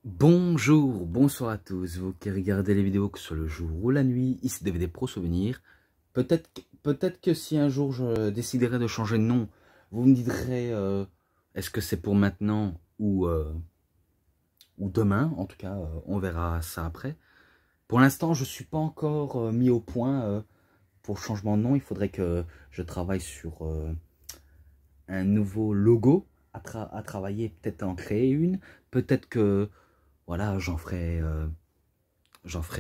Bonjour, bonsoir à tous, vous qui regardez les vidéos que ce soit le jour ou la nuit, ici DVD Pro Souvenir. Peut-être que si un jour je déciderai de changer de nom, vous me direz est-ce que c'est pour maintenant ou demain, en tout cas on verra ça après. Pour l'instant je suis pas encore mis au point pour changement de nom, il faudrait que je travaille sur un nouveau logo, à travailler, peut-être en créer une, peut-être que voilà, j'en ferai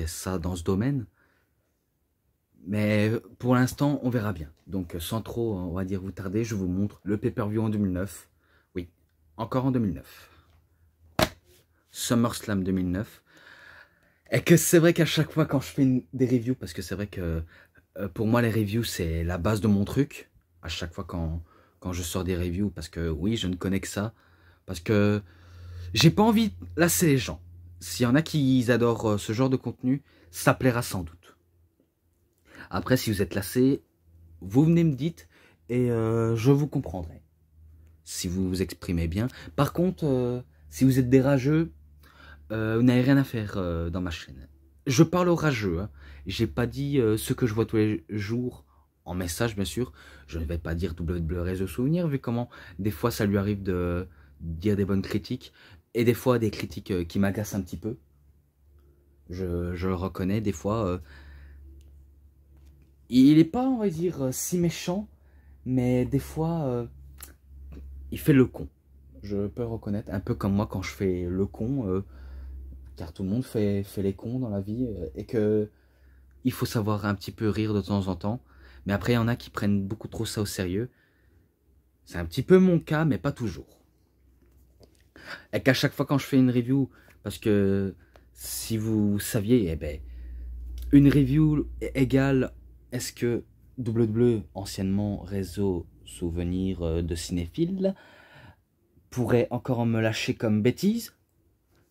ça dans ce domaine. Mais pour l'instant, on verra bien. Donc, sans trop, on va dire, vous tarder, je vous montre le pay-per-view en 2009. Oui, encore en 2009. SummerSlam 2009. Et que c'est vrai qu'à chaque fois quand je fais des reviews, parce que c'est vrai que pour moi, les reviews, c'est la base de mon truc. À chaque fois quand je sors des reviews, parce que oui, je ne connais que ça. Parce que j'ai pas envie de lasser les gens. S'il y en a qui adorent ce genre de contenu, ça plaira sans doute. Après, si vous êtes lassé, vous venez me dites et je vous comprendrai. Si vous vous exprimez bien. Par contre, si vous êtes des rageux, vous n'avez rien à faire dans ma chaîne. Je parle aux rageux. Hein. J'ai pas dit ce que je vois tous les jours en message, bien sûr. Je ne vais pas dire WWE Réseau Souvenir, vu comment des fois ça lui arrive de dire des bonnes critiques et des fois des critiques qui m'agacent un petit peu. Je le reconnais, des fois. Il n'est pas, on va dire, si méchant, mais des fois, il fait le con. Je peux le reconnaître, un peu comme moi quand je fais le con, car tout le monde fait les cons dans la vie, et que il faut savoir un petit peu rire de temps en temps. Mais après, il y en a qui prennent beaucoup trop ça au sérieux. C'est un petit peu mon cas, mais pas toujours. Et qu'à chaque fois quand je fais une review, parce que si vous saviez, eh ben, une review égale, est-ce que WWE, anciennement Réseau Souvenir de Cinéphile, pourrait encore me lâcher comme bêtise?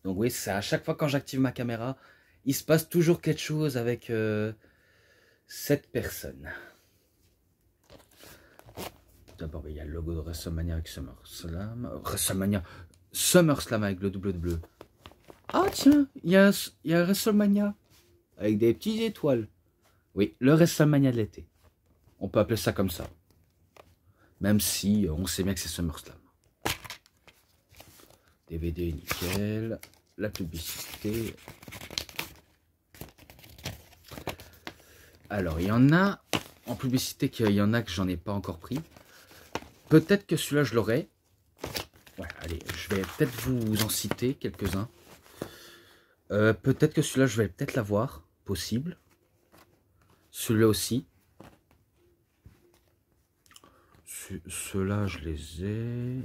Donc oui, c'est à chaque fois quand j'active ma caméra, il se passe toujours quelque chose avec cette personne. D'abord, il y a le logo de WrestleMania avec SummerSlam. SummerSlam avec le WWE. Ah tiens, il y a WrestleMania avec des petites étoiles. Oui, le WrestleMania de l'été. On peut appeler ça comme ça. Même si on sait bien que c'est SummerSlam. DVD nickel. La publicité. Alors, il y en a en publicité qu'il y en a que j'en ai pas encore pris. Peut-être que celui-là, je l'aurai. Ouais, allez, je vais peut-être vous en citer quelques-uns. Peut-être que celui-là, je vais peut-être l'avoir. Possible. Celui-là aussi. Ceux-là, je les ai.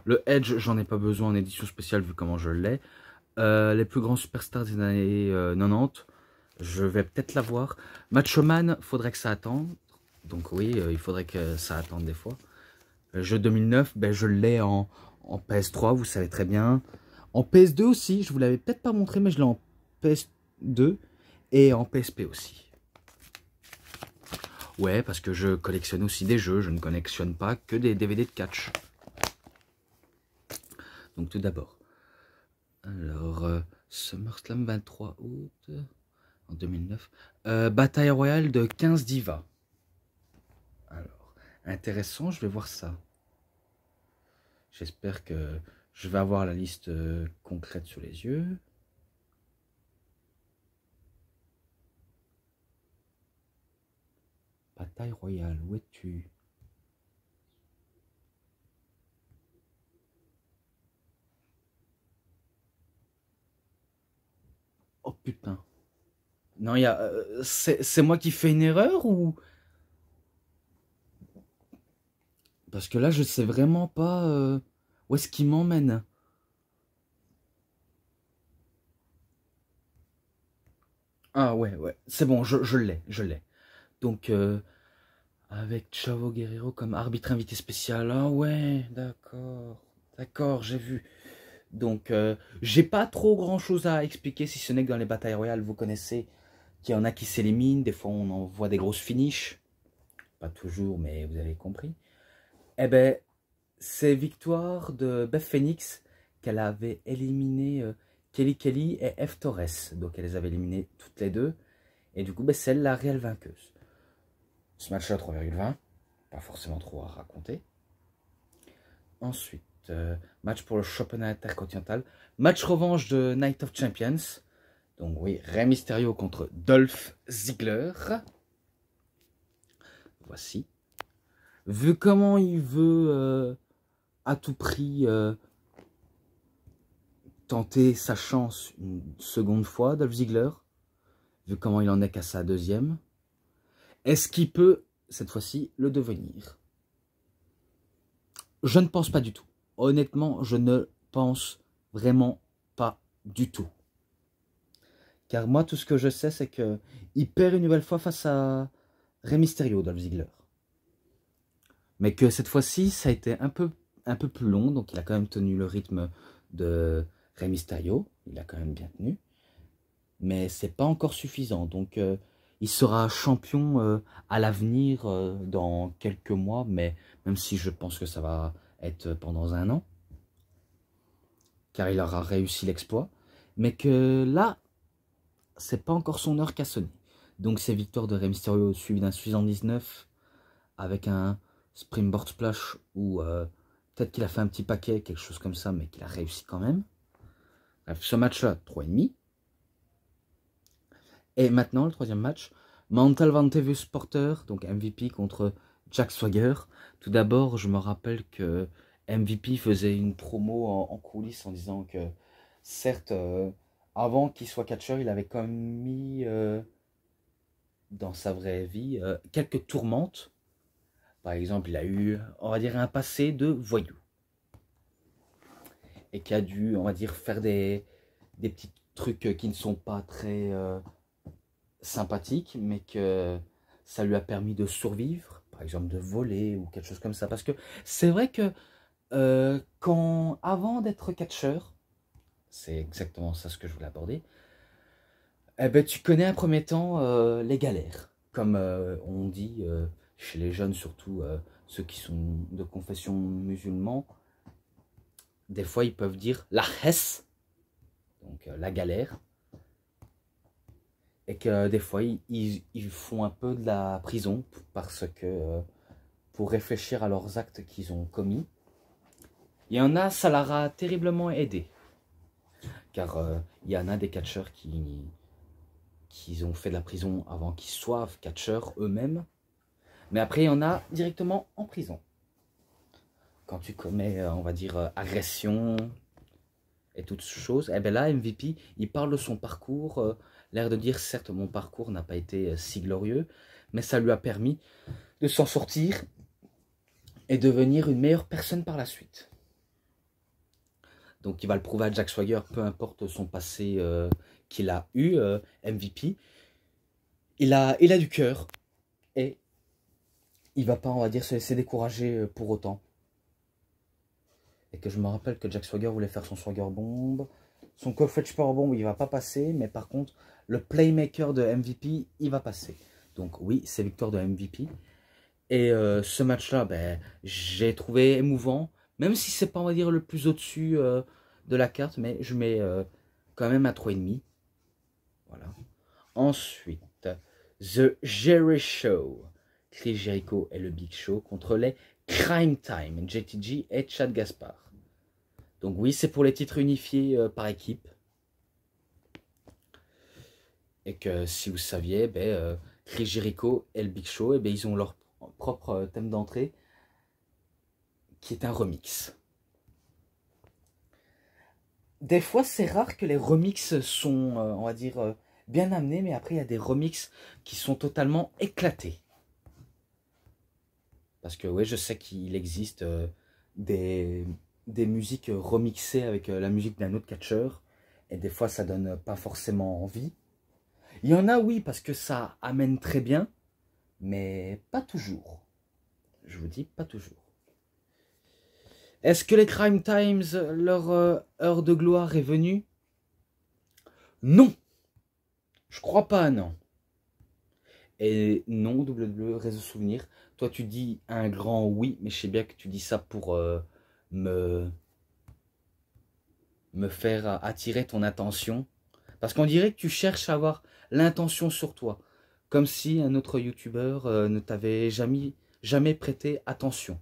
Le Edge, j'en ai pas besoin en édition spéciale vu comment je l'ai. Les plus grands superstars des années 90, je vais peut-être l'avoir. Macho Man, faudrait que ça attende. Donc oui, il faudrait que ça attende des fois. Le jeu 2009, ben, je l'ai en PS3, vous savez très bien. En PS2 aussi, je vous l'avais peut-être pas montré, mais je l'ai en PS2 et en PSP aussi. Ouais, parce que je collectionne aussi des jeux, je ne collectionne pas que des DVD de catch. Donc tout d'abord, alors, SummerSlam 23 août en 2009. Bataille Royale de 15 divas. Alors, intéressant, je vais voir ça. J'espère que je vais avoir la liste concrète sous les yeux. Bataille Royale, où es-tu? Oh putain. Non, il y a. C'est moi qui fais une erreur ou. Parce que là, je sais vraiment pas où est-ce qu'il m'emmène. Ah ouais, ouais. C'est bon, je l'ai, je l'ai. Donc, avec Chavo Guerrero comme arbitre invité spécial. Ah ouais, d'accord. D'accord, j'ai vu. Donc, j'ai pas trop grand chose à expliquer, si ce n'est que dans les batailles royales, vous connaissez qu'il y en a qui s'éliminent. Des fois, on en voit des grosses finishes. Pas toujours, mais vous avez compris. Eh ben, c'est victoire de Beth Phoenix qu'elle avait éliminé Kelly Kelly et F Torres. Donc elles les avaient éliminées toutes les deux. Et du coup, ben, c'est elle la réelle vainqueuse. Ce match-là, 3,20. Pas forcément trop à raconter. Ensuite, match pour le championnat intercontinental. Match revanche de Night of Champions. Donc oui, Rey Mysterio contre Dolph Ziggler. Voici. Vu comment il veut à tout prix tenter sa chance une seconde fois, Dolph Ziggler, vu comment il en est qu'à sa deuxième, est-ce qu'il peut, cette fois-ci, le devenir? Je ne pense pas du tout. Honnêtement, je ne pense vraiment pas du tout. Car moi, tout ce que je sais, c'est qu'il perd une nouvelle fois face à Rey Mysterio, Dolph Ziggler. Mais que cette fois-ci, ça a été un peu plus long. Donc, il a quand même tenu le rythme de Rey Mysterio. Il a quand même bien tenu. Mais c'est pas encore suffisant. Donc, il sera champion à l'avenir dans quelques mois. Mais même si je pense que ça va être pendant 1 an. Car il aura réussi l'exploit. Mais que là, c'est pas encore son heure qu'a sonné. Donc, ces victoires de Rey Mysterio suivies d'un 619 avec un Springboard Splash ou peut-être qu'il a fait un petit paquet, quelque chose comme ça, mais qu'il a réussi quand même. Bref, ce match-là, 3,5. Et maintenant, le troisième match, Mental Vantevus Porter, donc MVP contre Jack Swagger. Tout d'abord, je me rappelle que MVP faisait une promo en coulisses en disant que, certes, avant qu'il soit catcheur, il avait quand même mis dans sa vraie vie quelques tourmentes. Par exemple, il a eu, on va dire, un passé de voyou. Et qui a dû, on va dire, faire des petits trucs qui ne sont pas très sympathiques, mais que ça lui a permis de survivre, par exemple de voler ou quelque chose comme ça. Parce que c'est vrai que avant d'être catcheur, c'est exactement ça ce que je voulais aborder, eh ben, tu connais un premier temps les galères, comme on dit chez les jeunes, surtout ceux qui sont de confession musulmane. Des fois, ils peuvent dire la hesse, donc la galère, et que des fois, ils font un peu de la prison parce que pour réfléchir à leurs actes qu'ils ont commis. Il y en a, ça leur a terriblement aidé, car il y en a des catcheurs qui ont fait de la prison avant qu'ils soient catcheurs eux-mêmes, mais après, il y en a directement en prison. Quand tu commets, on va dire, agression et toutes ces choses, et bien là, MVP, il parle de son parcours, l'air de dire, certes, mon parcours n'a pas été si glorieux, mais ça lui a permis de s'en sortir et devenir une meilleure personne par la suite. Donc il va le prouver à Jack Swagger, peu importe son passé qu'il a eu, MVP. Il a du cœur et il va pas, on va dire, se laisser décourager pour autant. Et que je me rappelle que Jack Swagger voulait faire son Swagger Bomb. Son Coffee Power Bomb, il va pas passer, mais par contre, le Playmaker de MVP, il va passer. Donc oui, c'est victoire de MVP. Et ce match-là, ben, j'ai trouvé émouvant, même si c'est pas, on va dire, le plus au-dessus de la carte, mais je mets quand même un 3,5. Voilà. Ensuite, The Jerry Show. Chris Jericho et le Big Show contre les Crime Time, JTG et Chad Gaspard. Donc oui, c'est pour les titres unifiés par équipe. Et que si vous saviez, ben, Chris Jericho et le Big Show, eh ben, ils ont leur propre thème d'entrée qui est un remix. Des fois, c'est rare que les remixes sont, on va dire, bien amenés, mais après, il y a des remixes qui sont totalement éclatés. Parce que oui, je sais qu'il existe des musiques remixées avec la musique d'un autre catcheur, et des fois, ça donne pas forcément envie. Il y en a, oui, parce que ça amène très bien, mais pas toujours. Je vous dis, pas toujours. Est-ce que les Crime Times, leur heure de gloire est venue? Non. Je crois pas, non. Et non, WWE, réseau souvenir. Toi, tu dis un grand oui, mais je sais bien que tu dis ça pour me me faire attirer ton attention. Parce qu'on dirait que tu cherches à avoir l'intention sur toi. Comme si un autre youtubeur ne t'avait jamais prêté attention.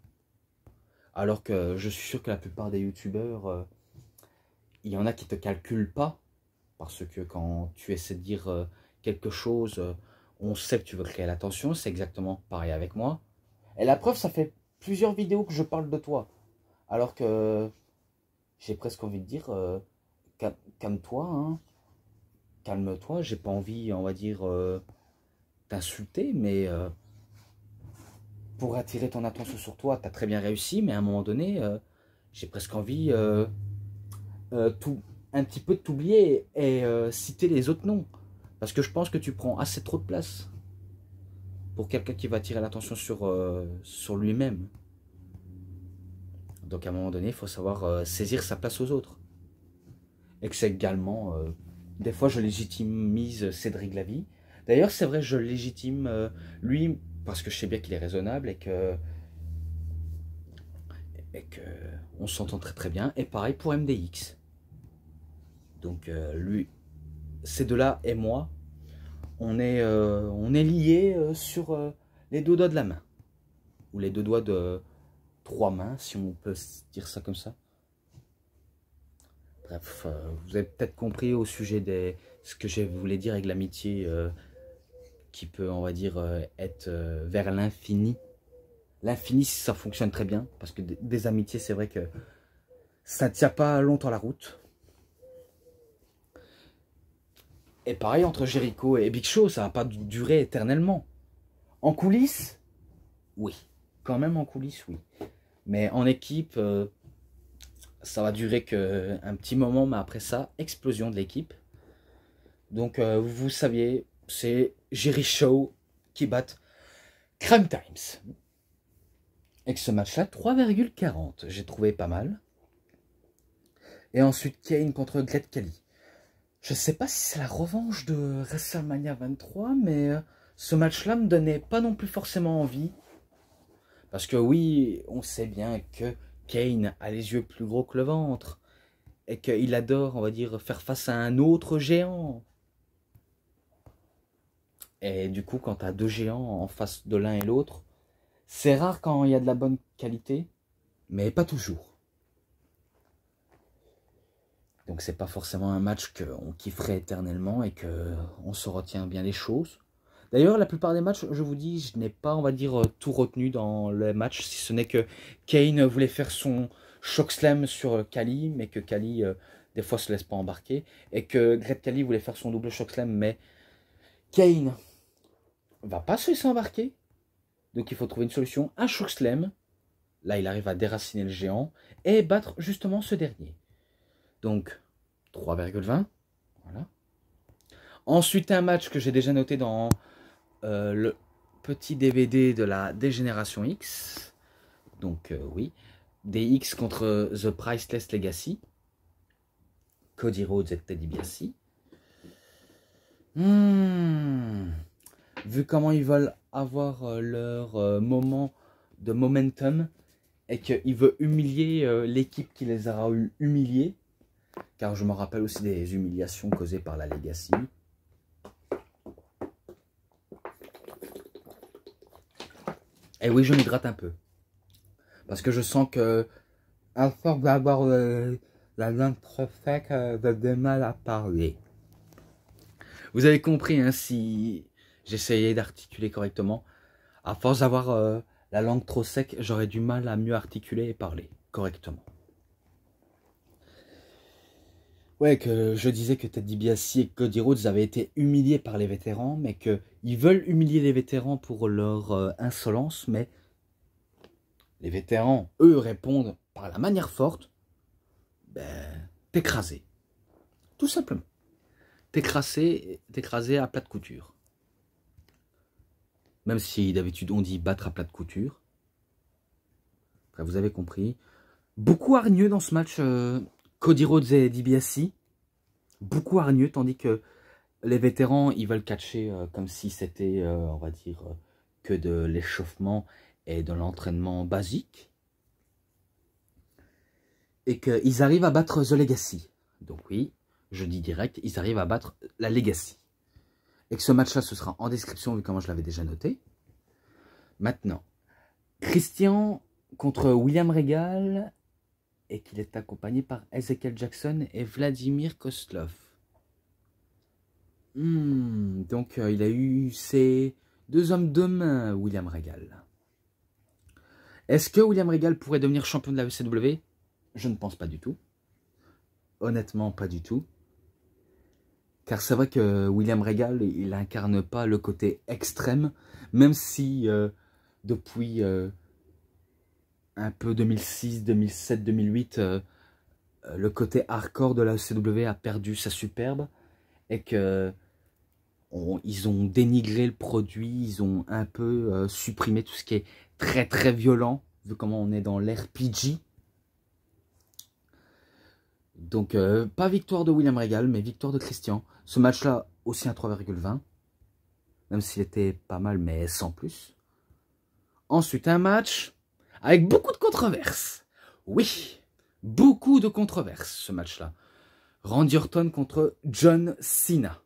Alors que je suis sûr que la plupart des youtubeurs, il y en a qui ne te calculent pas. Parce que quand tu essaies de dire quelque chose, on sait que tu veux créer l'attention. C'est exactement pareil avec moi. Et la preuve, ça fait plusieurs vidéos que je parle de toi. Alors que j'ai presque envie de dire, calme-toi, hein. Calme-toi, j'ai pas envie, on va dire, t'insulter, mais pour attirer ton attention sur toi, tu as très bien réussi, mais à un moment donné, j'ai presque envie un petit peu de t'oublier et citer les autres noms. Parce que je pense que tu prends assez trop de place pour quelqu'un qui va attirer l'attention sur lui-même. Donc à un moment donné, il faut savoir saisir sa place aux autres. Et que c'est également, des fois je légitimise Cédric Lavie. D'ailleurs c'est vrai, je légitime lui, parce que je sais bien qu'il est raisonnable et que on s'entend très très bien. Et pareil pour MDX. Donc lui, ces deux-là et moi, on est liés sur les deux doigts de la main. Ou les deux doigts de 3 mains, si on peut dire ça comme ça. Bref, vous avez peut-être compris au sujet de ce que je voulais dire avec l'amitié qui peut, on va dire, être vers l'infini. L'infini, ça fonctionne très bien, parce que des amitiés, c'est vrai que ça ne tient pas longtemps la route. Et pareil, entre Jericho et Big Show, ça va pas durer éternellement. En coulisses, oui. Quand même en coulisses, oui. Mais en équipe, ça va durer qu'un petit moment, mais après ça, explosion de l'équipe. Donc, vous saviez, c'est Jericho qui bat Crime Times. Et que ce match-là, 3,40. J'ai trouvé pas mal. Et ensuite, Kane contre Great Khali. Je sais pas si c'est la revanche de WrestleMania 23, mais ce match-là me donnait pas non plus forcément envie. Parce que oui, on sait bien que Kane a les yeux plus gros que le ventre. Et qu'il adore, on va dire, faire face à un autre géant. Et du coup, quand tu as deux géants en face de l'un et l'autre, c'est rare quand il y a de la bonne qualité, mais pas toujours. Donc c'est pas forcément un match qu'on kifferait éternellement et qu'on se retient bien les choses. D'ailleurs, la plupart des matchs, je vous dis, je n'ai pas, on va dire, tout retenu dans le match, si ce n'est que Kane voulait faire son chokeslam sur Khali, mais que Khali, des fois, se laisse pas embarquer, et que Great Khali voulait faire son double chokeslam, mais Kane va pas se laisser embarquer. Donc il faut trouver une solution, un chokeslam. Là, il arrive à déraciner le géant et battre justement ce dernier. Donc, 3,20. Voilà. Ensuite, un match que j'ai déjà noté dans le petit DVD de la Dégénération X. Donc, oui. DX contre The Priceless Legacy. Cody Rhodes et Ted DiBiase. Vu comment ils veulent avoir leur moment de momentum et qu'ils veulent humilier l'équipe qui les aura humiliés, car je me rappelle aussi des humiliations causées par la Legacy. Et oui, je m'hydrate un peu. Parce que je sens que, à force d'avoir la langue trop sec, j'ai du mal à parler. Vous avez compris, hein, si j'essayais d'articuler correctement. À force d'avoir la langue trop sec, j'aurais du mal à mieux articuler et parler correctement. Ouais, que je disais que Ted DiBiase et Cody Rhodes avaient été humiliés par les vétérans, mais qu'ils veulent humilier les vétérans pour leur insolence, mais les vétérans, eux, répondent par la manière forte, ben, t'écraser. Tout simplement. T'écraser à plat de couture. Même si d'habitude on dit battre à plat de couture. Après, vous avez compris. Beaucoup hargneux dans ce match, Cody Rhodes et DiBiase. Beaucoup hargneux, tandis que les vétérans, ils veulent catcher comme si c'était, on va dire, que de l'échauffement et de l'entraînement basique. Et qu'ils arrivent à battre The Legacy. Donc oui, je dis direct, ils arrivent à battre la Legacy. Et que ce match-là, ce sera en description, vu comment je l'avais déjà noté. Maintenant, Christian contre William Regal, et qu'il est accompagné par Ezekiel Jackson et Vladimir Kozlov. Donc, il a eu ses 2 hommes de main, William Regal. Est-ce que William Regal pourrait devenir champion de la ECW? Je ne pense pas du tout. Honnêtement, pas du tout. Car c'est vrai que William Regal, il incarne pas le côté extrême, même si depuis un peu 2006, 2007, 2008, le côté hardcore de la ECW a perdu sa superbe et que ils ont dénigré le produit, ils ont un peu supprimé tout ce qui est très très violent, vu comment on est dans l'ère PG. Donc, pas victoire de William Regal, mais victoire de Christian. Ce match-là, aussi un 3,20. Même s'il était pas mal, mais sans plus. Ensuite, un match avec beaucoup de controverses. Oui, beaucoup de controverses, ce match-là. Randy Orton contre John Cena.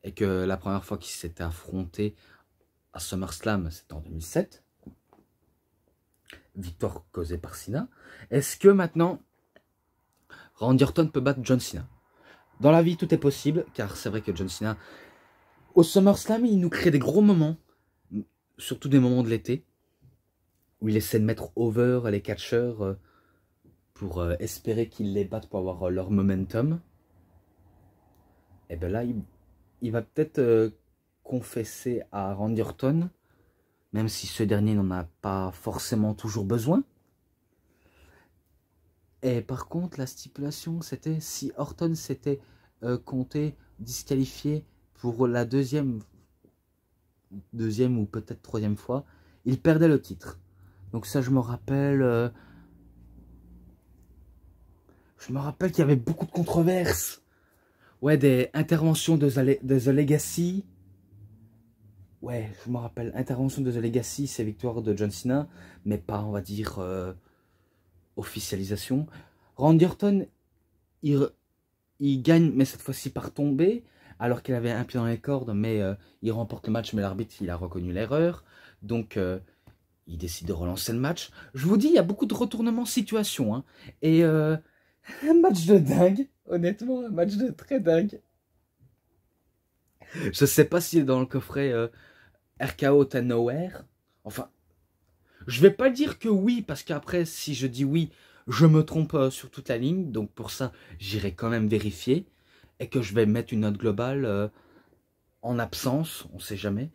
Et que la première fois qu'ils s'étaient affrontés à SummerSlam, c'était en 2007. Victoire causée par Cena. Est-ce que maintenant, Randy Orton peut battre John Cena? Dans la vie, tout est possible, car c'est vrai que John Cena, au SummerSlam, il nous crée des gros moments, surtout des moments de l'été, où il essaie de mettre over les catcheurs pour espérer qu'ils les battent pour avoir leur momentum. Et bien là, il va peut-être confesser à Randy Orton, même si ce dernier n'en a pas forcément toujours besoin. Et par contre, la stipulation, c'était si Orton s'était compté disqualifié pour la deuxième ou peut-être 3e fois, il perdait le titre. Donc ça, je me rappelle qu'il y avait beaucoup de controverses. Ouais, des interventions de The Legacy. Ouais, je me rappelle, intervention de The Legacy, c'est victoire de John Cena, mais pas, on va dire, officialisation. Randy Orton, il gagne, mais cette fois-ci par tomber, alors qu'il avait un pied dans les cordes, mais il remporte le match, mais l'arbitre, il a reconnu l'erreur. Donc, il décide de relancer le match. Je vous dis, il y a beaucoup de retournements de situation. Hein. Et un match de dingue, honnêtement, un match de très dingue. Je sais pas si dans le coffret RKO Ten Nowhere. Enfin, je vais pas dire que oui, parce qu'après, si je dis oui, je me trompe sur toute la ligne. Donc pour ça, j'irai quand même vérifier. Et que je vais mettre une note globale en absence, on sait jamais.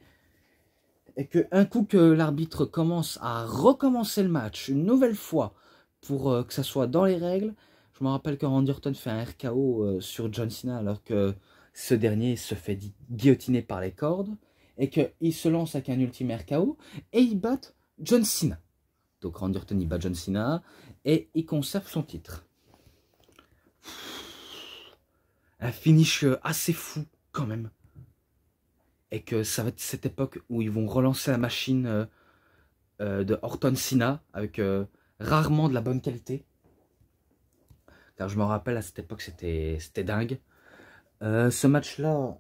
Et que un coup que l'arbitre commence à recommencer le match une nouvelle fois pour que ça soit dans les règles, je me rappelle que Randy Orton fait un RKO sur John Cena alors que ce dernier se fait guillotiner par les cordes et qu'il se lance avec un ultime RKO et il bat John Cena. Donc Randy Orton il bat John Cena et il conserve son titre. Un finish assez fou quand même. Et que ça va être cette époque où ils vont relancer la machine de Orton Cena avec rarement de la bonne qualité. Car je me rappelle à cette époque c'était dingue. Ce match-là,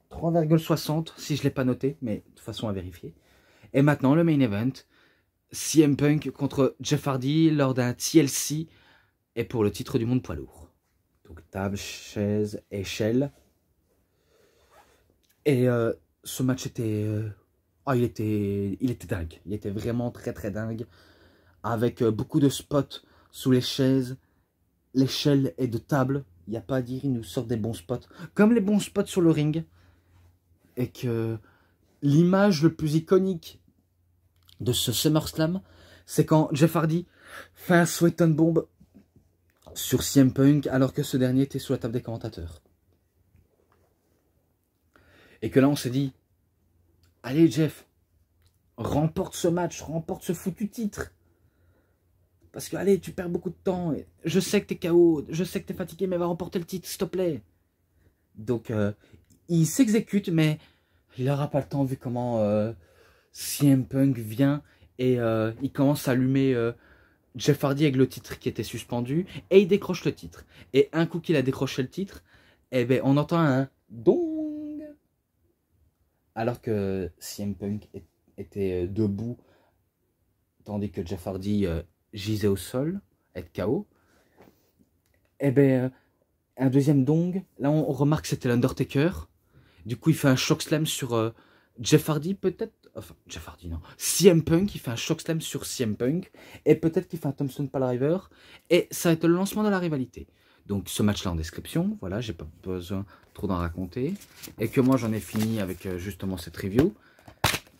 3,60 si je ne l'ai pas noté, mais de toute façon à vérifier. Et maintenant le main event, CM Punk contre Jeff Hardy lors d'un TLC et pour le titre du monde poids lourd. Donc table, chaise, échelle. Et ce match était... il était dingue. Il était vraiment très très dingue. Avec beaucoup de spots sous les chaises, l'échelle et de table. Il n'y a pas à dire, ils nous sortent des bons spots. Comme les bons spots sur le ring. Et que l'image le plus iconique de ce SummerSlam, c'est quand Jeff Hardy fait un sweat on bomb sur CM Punk alors que ce dernier était sous la table des commentateurs. Et que là, on s'est dit, allez Jeff, remporte ce match, remporte ce foutu titre. Parce que, allez, tu perds beaucoup de temps. Je sais que t'es KO, je sais que t'es fatigué, mais va remporter le titre, s'il te plaît. Donc, il s'exécute, mais il n'aura pas le temps vu comment CM Punk vient et il commence à allumer Jeff Hardy avec le titre qui était suspendu, et il décroche le titre. Et un coup qu'il a décroché le titre, eh ben, on entend un dong. Alors que CM Punk était debout, tandis que Jeff Hardy gisait au sol, être KO. Eh ben, un deuxième dong. Là, on remarque que c'était l'Undertaker. Du coup, il fait un chokeslam sur Jeff Hardy, peut-être. Enfin, Jeff Hardy, non. CM Punk, il fait un chokeslam sur CM Punk. Et peut-être qu'il fait un Tombstone Piledriver. Et ça va être le lancement de la rivalité. Donc, ce match-là en description. Voilà, j'ai pas besoin trop d'en raconter. Et que moi, j'en ai fini avec justement cette review.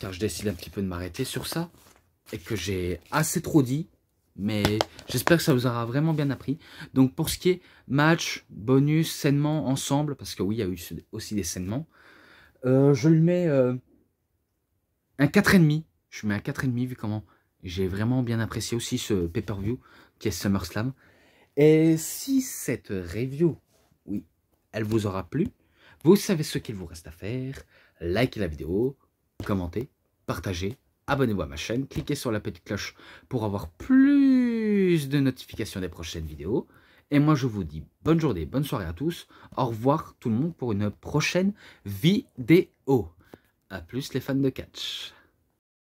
Car je décide un petit peu de m'arrêter sur ça. Et que j'ai assez trop dit. Mais j'espère que ça vous aura vraiment bien appris. Donc pour ce qui est match, bonus, saignement, ensemble, parce que oui, il y a eu aussi des saignements, je lui mets un 4,5. Je mets un 4,5 vu comment j'ai vraiment bien apprécié aussi ce pay-per-view qui est SummerSlam. Et si cette review, oui, elle vous aura plu, vous savez ce qu'il vous reste à faire. Likez la vidéo, commentez, partagez. Abonnez-vous à ma chaîne, cliquez sur la petite cloche pour avoir plus de notifications des prochaines vidéos. Et moi, je vous dis bonne journée, bonne soirée à tous. Au revoir tout le monde pour une prochaine vidéo. A plus les fans de catch.